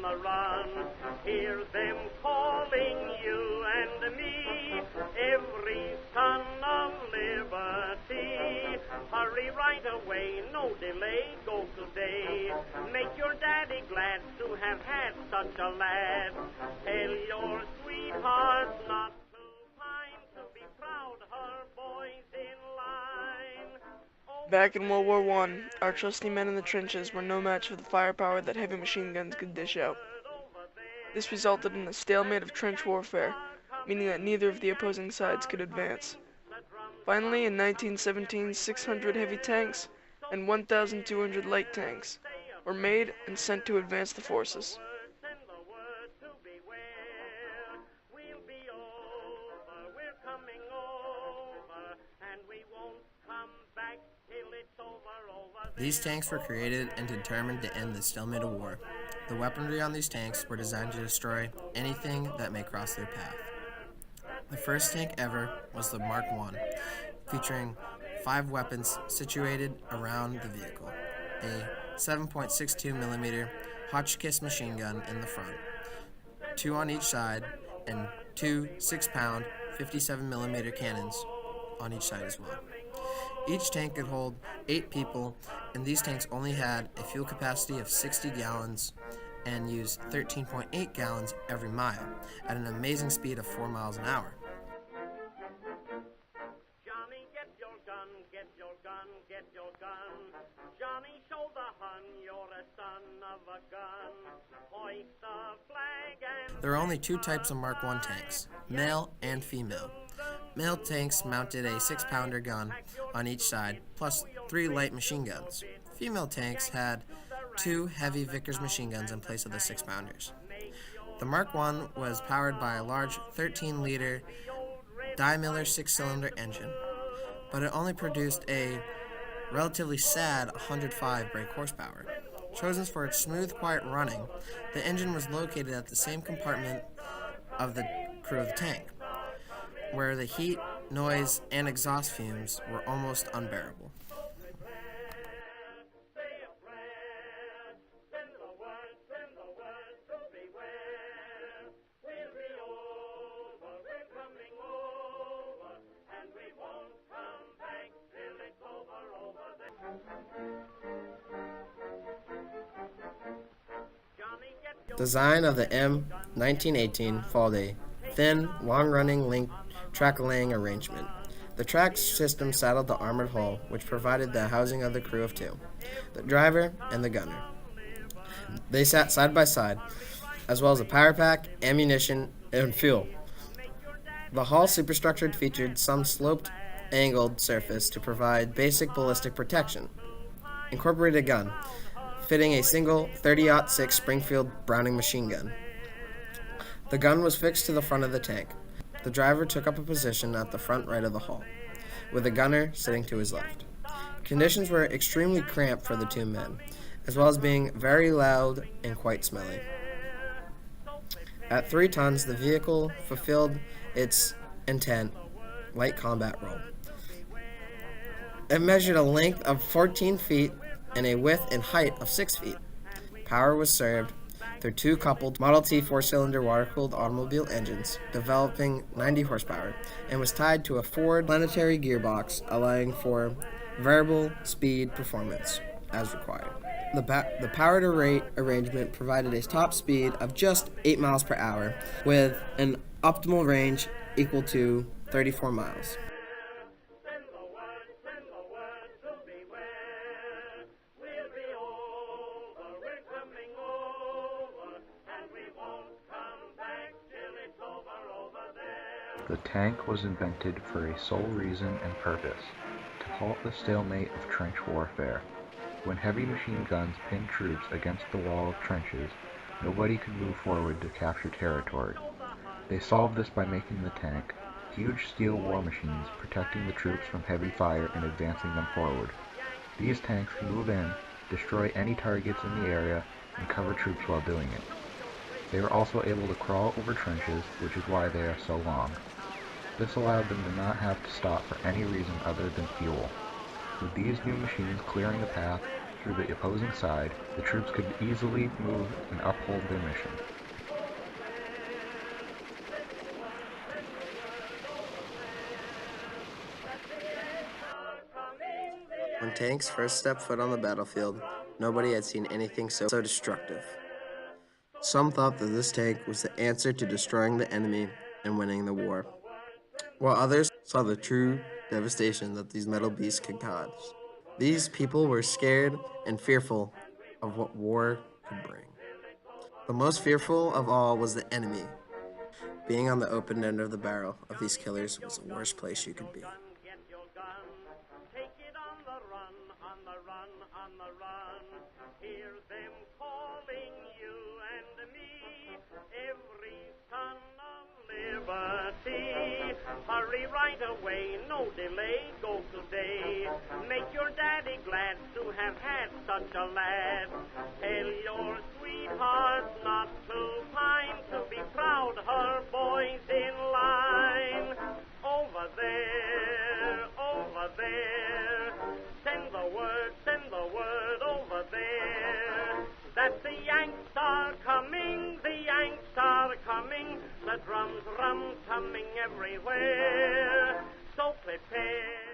the run. Hear them calling you and me, every son of liberty. Hurry right away, no delay, go today. Make your daddy glad to have had such a lad. Tell your sweetheart not to pine, to be proud her boys in line. Back in World War I, our trusty men in the trenches were no match for the firepower that heavy machine guns could dish out. This resulted in a stalemate of trench warfare, meaning that neither of the opposing sides could advance. Finally, in 1917, 600 heavy tanks and 1,200 light tanks were made and sent to advance the forces. These tanks were created and determined to end the stalemate of war. The weaponry on these tanks were designed to destroy anything that may cross their path. The first tank ever was the Mark I, featuring 5 weapons situated around the vehicle. A 7.62mm Hotchkiss machine gun in the front, 2 on each side, and 2 6-pound 57mm cannons on each side as well. Each tank could hold 8 people, and these tanks only had a fuel capacity of 60 gallons and used 13.8 gallons every mile at an amazing speed of 4 miles an hour. Johnny, get your gun, get your gun, get your gun. Johnny, show the Hun you're a son of a gun. Hoist the flag and... There are only 2 types of Mark I tanks, male and female. Male tanks mounted a 6-pounder gun on each side, plus 3 light machine guns. Female tanks had 2 heavy Vickers machine guns in place of the 6-pounders. The Mark I was powered by a large 13-liter Miller 6-cylinder engine, but it only produced a relatively sad 105 brake horsepower. Chosen for its smooth, quiet running, the engine was located at the same compartment of the crew of the tank, where the heat, noise, and exhaust fumes were almost unbearable. Design of the M1918 followed a thin, long-running link track-laying arrangement. The track system saddled the armored hull, which provided the housing of the crew of 2, the driver and the gunner. They sat side by side, as well as a power pack, ammunition, and fuel. The hull superstructure featured some sloped, angled surface to provide basic ballistic protection. Incorporated a gun, fitting a single 30-06 Springfield Browning machine gun. The gun was fixed to the front of the tank. The driver took up a position at the front right of the hull, with the gunner sitting to his left. Conditions were extremely cramped for the 2 men, as well as being very loud and quite smelly. At 3 tons, the vehicle fulfilled its intent, light combat role. It measured a length of 14 feet and a width and height of 6 feet. Power was served through 2 coupled Model T 4-cylinder water-cooled automobile engines, developing 90 horsepower, and was tied to a Ford planetary gearbox, allowing for variable speed performance as required. The power-to-rate arrangement provided a top speed of just 8 miles per hour, with an optimal range equal to 34 miles. The tank was invented for a sole reason and purpose: to halt the stalemate of trench warfare. When heavy machine guns pinned troops against the wall of trenches, nobody could move forward to capture territory. They solved this by making the tank, huge steel war machines protecting the troops from heavy fire and advancing them forward. These tanks can move in, destroy any targets in the area, and cover troops while doing it. They were also able to crawl over trenches, which is why they are so long. This allowed them to not have to stop for any reason other than fuel. With these new machines clearing the path, through the opposing side, the troops could easily move and uphold their mission. When tanks first stepped foot on the battlefield, nobody had seen anything so destructive. Some thought that this tank was the answer to destroying the enemy and winning the war, while others saw the true devastation that these metal beasts could cause. These people were scared and fearful of what war could bring. The most fearful of all was the enemy. Being on the open end of the barrel of these killers was the worst place you could be. Get your gun, take it on the run, on the run, on the run. Hear them calling you and me, every son of liberty. Hurry right away, no delay, go today. Make your daddy glad to have had such a lad. Tell your sweetheart not to pine, to be proud her boys in line. Over there, send the word over there, that the Yanks are coming, the drums rum-tumming everywhere, so prepare.